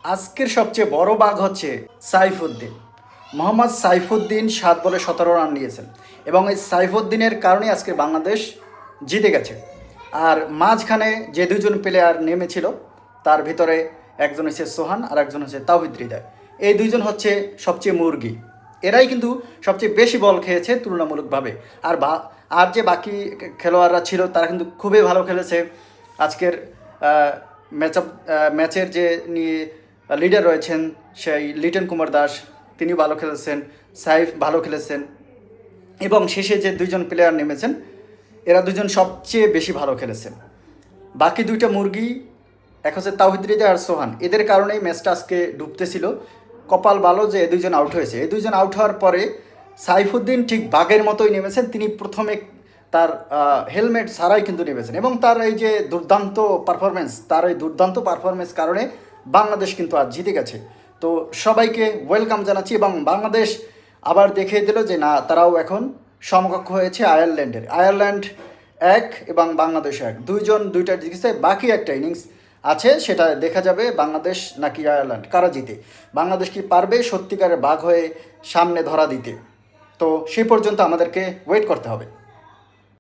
আজকের সবচেয়ে বড় বাঘ হচ্ছে সাইফুদ্দিন। মোহাম্মদ সাইফুদ্দিন 7 বলে 17 রান নিয়েছেন এবং এই সাইফুদ্দিনের কারণে আজকে বাংলাদেশ জিতে গেছে। আর মাঝখানে যে দুজন প্লেয়ার নেমেছিল তার ভিতরে একজন হচ্ছে সোহান আর একজন হচ্ছে তাওহিদ হৃদয়। এই দুইজন হচ্ছে সবচেয়ে মুরগি, এরাই কিন্তু সবচেয়ে বেশি বল খেয়েছে তুলনামূলকভাবে। আর আর যে বাকি খেলোয়াড়রা ছিল তারা কিন্তু খুবই ভালো খেলেছে। আজকের ম্যাচের যে লিডার রয়েছেন সেই লিটন কুমার দাস, তিনি ভালো খেলেছেন, সাইফ ভালো খেলেছেন এবং শেষে যে দুইজন প্লেয়ার নেমেছেন এরা দুজন সবচেয়ে বেশি ভালো খেলেছেন। বাকি দুইটা মুরগি, এক হচ্ছে তাওহিদ হৃদয় আর সোহান, এদের কারণেই ম্যাচটা আজকে ডুবতেছিল। কপাল ভালো যে এই দুইজন আউট হয়েছে। এই দুইজন আউট হওয়ার পরে সাইফুদ্দিন ঠিক বাঘের মতোই নেমেছেন। তিনি প্রথমে তার হেলমেট ছাড়াই কিন্তু নেমেছেন এবং তার এই যে দুর্দান্ত পারফরমেন্স, তার এই দুর্দান্ত পারফরমেন্স কারণে বাংলাদেশ কিন্তু আজ জিতে গেছে। তো সবাইকে ওয়েলকাম জানাচ্ছি এবং বাংলাদেশ আবার দেখিয়ে দিল যে না, তারাও এখন সমকক্ষ হয়েছে আয়ারল্যান্ডের। আয়ারল্যান্ড 1 এবং বাংলাদেশ 1, দুইজন দুইটা জিতেছে। বাকি একটা ইনিংস আছে, সেটা দেখা যাবে বাংলাদেশ নাকি আয়ারল্যান্ড কারা জিতে। বাংলাদেশ কি পারবে সত্যিকারের বাঘ হয়ে সামনে ধরা দিতে? তো সেই পর্যন্ত আমাদেরকে ওয়েট করতে হবে।